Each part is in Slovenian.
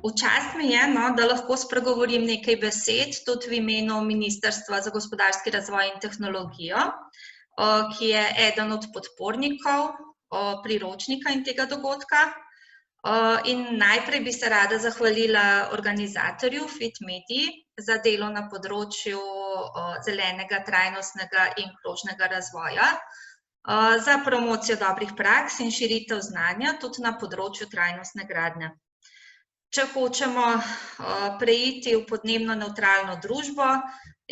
V čast mi je, da lahko spregovorim nekaj besed tudi v imenu Ministrstva za gospodarski razvoj in tehnologijo, ki je eden od podpornikov priročnika in tega dogodka. In najprej bi se rada zahvalila organizatorju FitMediji za delo na področju zelenega, trajnostnega in krožnega razvoja, za promocijo dobrih praks in širitev znanja tudi na področju trajnostne gradnje. Če hočemo preiti v podnebno nevtralno družbo,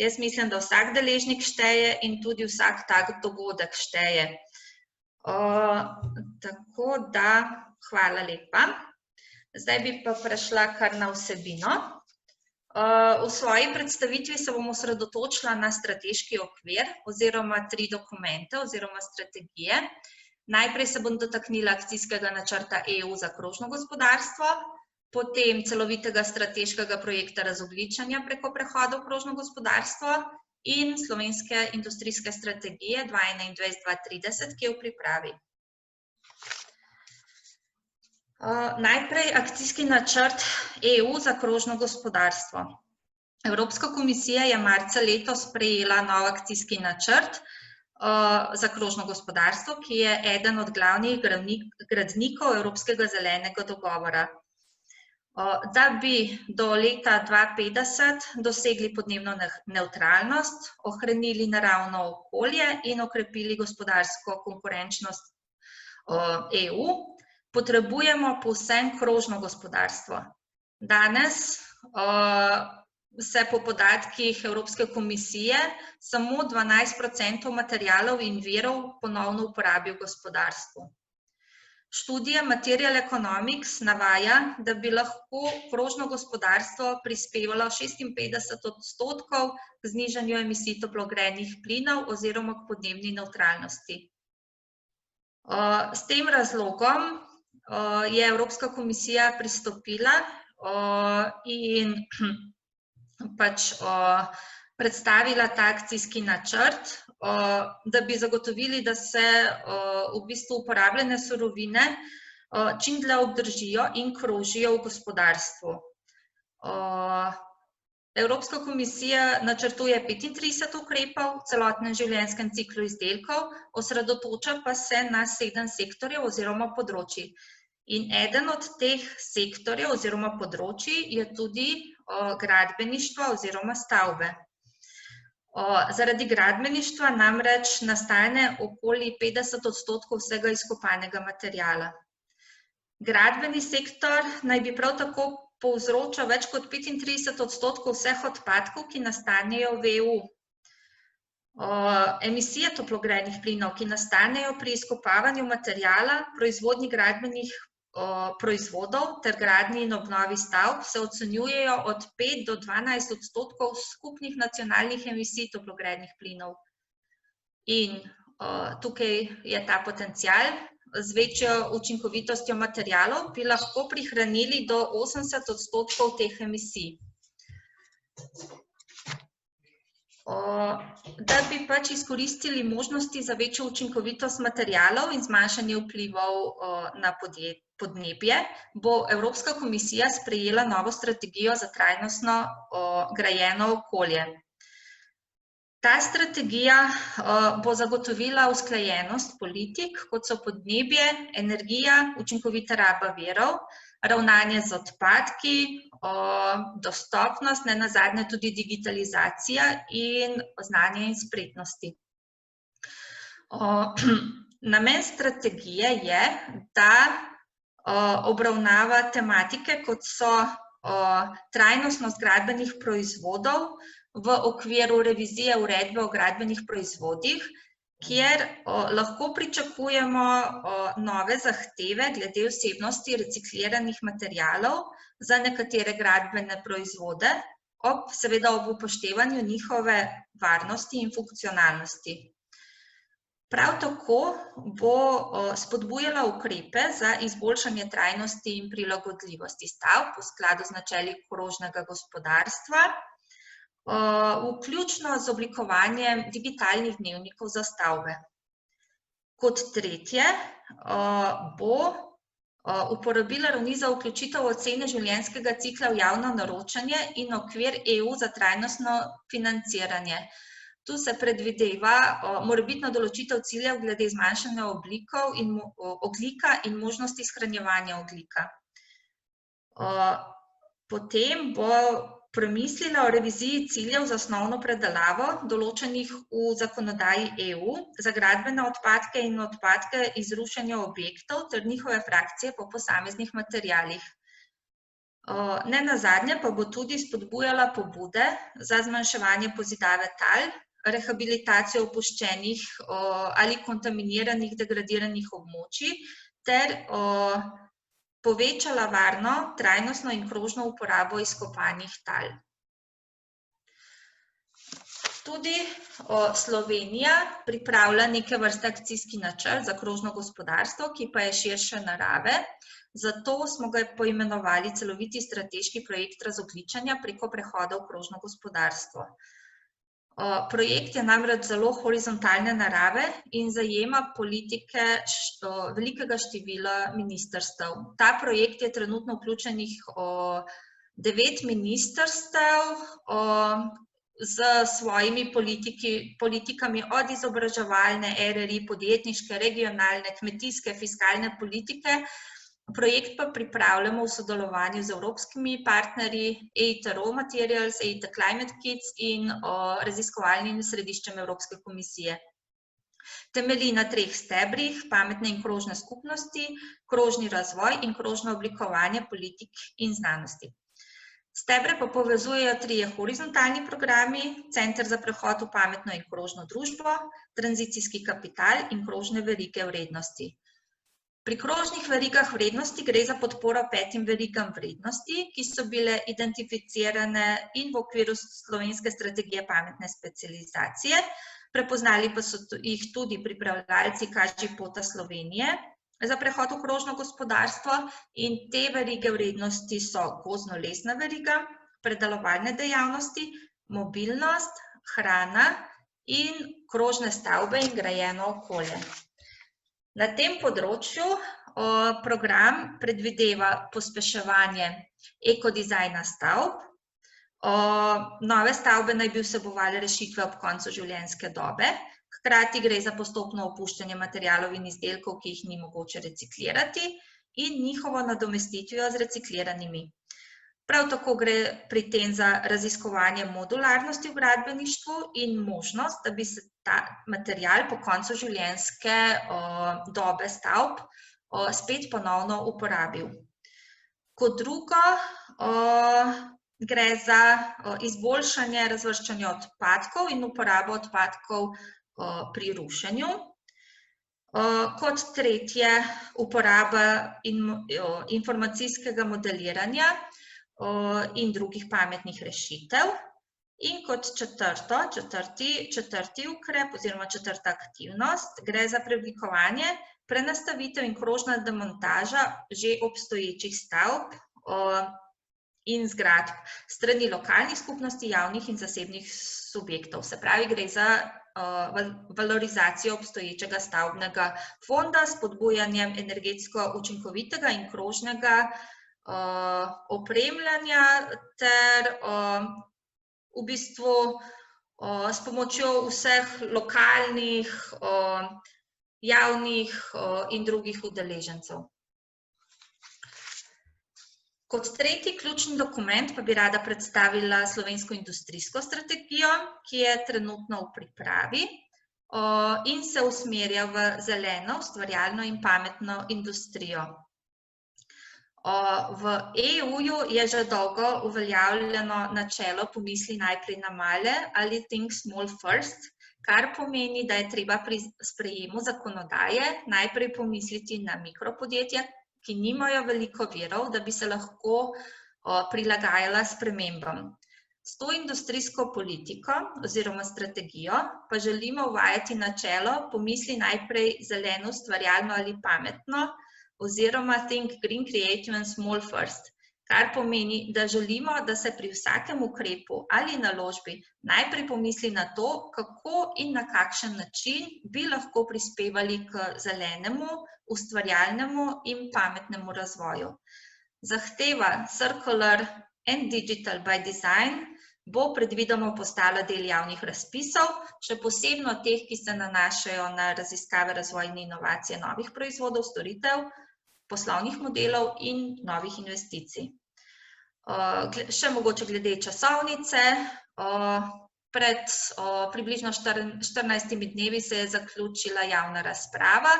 jaz mislim, da vsak deležnik šteje in tudi vsak tak dogodek šteje. Tako da, hvala lepa. Zdaj bi pa prešla kar na vsebino. V svoji predstavitvi se bom osredotočila na strateški okvir oziroma 3 dokumente oziroma strategije. Najprej se bom dotaknila akcijskega načrta EU za krožno gospodarstvo, potem celovitega strateškega projekta razogljičenja preko prehoda v krožno gospodarstvo in slovenske industrijske strategije 2021-2030, ki je v pripravi. Najprej akcijski načrt EU za krožno gospodarstvo. Evropska komisija je marca letos sprejela nov akcijski načrt za krožno gospodarstvo, ki je eden od glavnih gradnikov Evropskega zelenega dogovora. Da bi do leta 2050 dosegli podnebno nevtralnost, ohranili naravno okolje in okrepili gospodarsko konkurenčnost EU, potrebujemo povsem krožno gospodarstvo. Danes se po podatkih Evropske komisije samo 12% materialov in virov ponovno uporabi v gospodarstvu. Študija Material Economics navaja, da bi lahko krožno gospodarstvo prispevalo 56% k znižanju emisij toplogrednih plinov oziroma k podnebni nevtralnosti. S tem razlogom je Evropska komisija pristopila in predstavila ta akcijski načrt, da bi zagotovili, da se v bistvu uporabljene surovine čim dlje obdržijo in krožijo v gospodarstvu. Evropska komisija načrtuje 35 ukrepov v celotnem življenjskem ciklu izdelkov, osredotoča pa se na 7 sektorjev oziroma področij. In eden od teh sektorjev oziroma področij je tudi gradbeništvo oziroma stavbe. Zaradi gradbeništva namreč nastane okoli 50% vsega izkopanega materiala. Gradbeni sektor naj bi prav tako povzročal več kot 35% vseh odpadkov, ki nastanejo v EU. Emisije toplogrednih plinov, ki nastanejo pri izkopavanju materiala, proizvodnji gradbenih proizvodov ter gradnji in obnovi stavb se ocenjujejo od 5 do 12% skupnih nacionalnih emisij toplogrednih plinov. In tukaj je ta potencial, z večjo učinkovitostjo materialov bi lahko prihranili do 80% teh emisij. Da bi izkoristili možnosti za večjo učinkovitost materialov in zmanjšanje vplivov na podnebje, bo Evropska komisija sprejela novo strategijo za trajnostno grajeno okolje. Ta strategija bo zagotovila usklajenost politik, kot so podnebje, energija, učinkovita raba virov, ravnanje z odpadki, dostopnost, nenazadnje tudi digitalizacija in znanje in spretnosti. Namen strategije je, da obravnava tematike, kot so trajnostnost gradbenih proizvodov v okviru revizije uredbe o gradbenih proizvodih, kjer lahko pričakujemo nove zahteve glede vsebnosti recikliranih materialov za nekatere gradbene proizvode, seveda ob upoštevanju njihove varnosti in funkcionalnosti. Prav tako bo spodbujala ukrepe za izboljšanje trajnosti in prilagodljivosti stavb v skladu z načeli krožnega gospodarstva, vključno z oblikovanjem digitalnih dnevnikov za stavbe. Kot tretje bo uporabila ravni za vključitev ocene življenjskega cikla v javno naročanje in okvir EU za trajnostno financiranje. Tu se predvideva morebitna določitev ciljev glede zmanjšanja ogljika in možnosti shranjevanja ogljika. Potem bo premislila o reviziji ciljev za osnovno predelavo, določenih v zakonodaji EU, za gradbene odpadke in odpadke iz rušenja objektov ter njihove frakcije po posameznih materialih. Nenazadnje pa bo tudi spodbujala pobude za zmanjševanje pozidave tal, rehabilitacijo opuščenih ali kontaminiranih degradiranih območij ter povečala varno, trajnostno in krožno uporabo izkopanih tal. Tudi Slovenija pripravlja neke vrste akcijski načrt za krožno gospodarstvo, ki pa je širše narave, zato smo ga poimenovali celoviti strateški projekt razogljičenja preko prehoda v krožno gospodarstvo. Projekt je namreč zelo horizontalne narave in zajema politike velikega števila ministrstev. Ta projekt je trenutno vključenih 9 ministrstev z svojimi politikami od izobraževalne, RRI, podjetniške, regionalne, kmetijske, fiskalne politike. Projekt pa pripravljamo v sodelovanju z evropskimi partnerji, EIT Raw Materials, EIT Climate Kits in raziskovalnim središčem Evropske komisije. Temelji na 3 stebrih: pametne in krožne skupnosti, krožni razvoj in krožno oblikovanje politik in znanosti. Stebre pa povezujejo 3 horizontalni programi: Center za prehod v pametno in krožno družbo, tranzicijski kapital in krožne verige vrednosti. Pri krožnih verigah vrednosti gre za podporo 5 verigam vrednosti, ki so bile identificirane in v okviru slovenske strategije pametne specializacije. Prepoznali pa so jih tudi pripravljalci Kažipota Slovenije za prehod v krožno gospodarstvo in te verige vrednosti so gozdno-lesna veriga, predelovalne dejavnosti, mobilnost, hrana in krožne stavbe in grajeno okolje. Na tem področju program predvideva pospeševanje ekodizajna stavb. Nove stavbe naj bi vsebovale rešitve ob koncu življenjske dobe. Hkrati gre za postopno opuščanje materialov in izdelkov, ki jih ni mogoče reciklirati, in njihovo nadomestitvijo z recikliranimi. Prav tako gre pri tem za raziskovanje modularnosti v gradbeništvu in možnost, da bi se ta material po koncu življenjske dobe stavb spet ponovno uporabil. Kot drugo, gre za izboljšanje razvrščanja odpadkov in uporabo odpadkov pri rušenju. Kot tretje, uporaba informacijskega modeliranja in drugih pametnih rešitev. In kot četrti ukrep oziroma četrta aktivnost gre za preoblikovanje, prenastavitev in krožna demontaža že obstoječih stavb in zgradb s strani lokalnih skupnosti, javnih in zasebnih subjektov. Se pravi, gre za valorizacijo obstoječega stavbnega fonda s spodbujanjem energetsko učinkovitega in krožnega opremljanja ter v bistvu s pomočjo vseh lokalnih, javnih in drugih udeležencev. Kot tretji ključni dokument pa bi rada predstavila slovensko industrijsko strategijo, ki je trenutno v pripravi in se usmerja v zeleno, ustvarjalno in pametno industrijo. V EU-ju je že dolgo uveljavljeno načelo pomisli najprej na male ali think small first, kar pomeni, da je treba pri sprejemu zakonodaje najprej pomisliti na mikropodjetja, ki nimajo veliko virov, da bi se lahko prilagajala spremembam. S to industrijsko politiko oziroma strategijo pa želimo uvajati načelo pomisli najprej zeleno, ustvarjalno ali pametno, oziroma think green, creative and small first, kar pomeni, da želimo, da se pri vsakem ukrepu ali naložbi najprej pomisli na to, kako in na kakšen način bi lahko prispevali k zelenemu, ustvarjalnemu in pametnemu razvoju. Zahteva Circular and Digital by Design bo predvidoma postala del javnih razpisov, še posebno teh, ki se nanašajo na raziskave, razvoj in inovacije novih proizvodov, storitev, poslovnih modelov in novih investicij. Še mogoče glede časovnice. Pred približno 14 dnevi se je zaključila javna razprava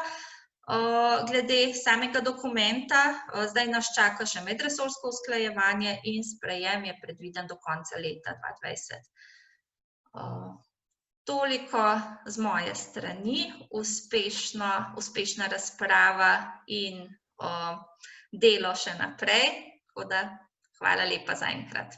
glede samega dokumenta. Zdaj nas čaka še medresorsko usklajevanje in sprejem je predviden do konca leta 2020. Toliko z moje strani, uspešna razprava in delo še naprej, tako da hvala lepa zaenkrat.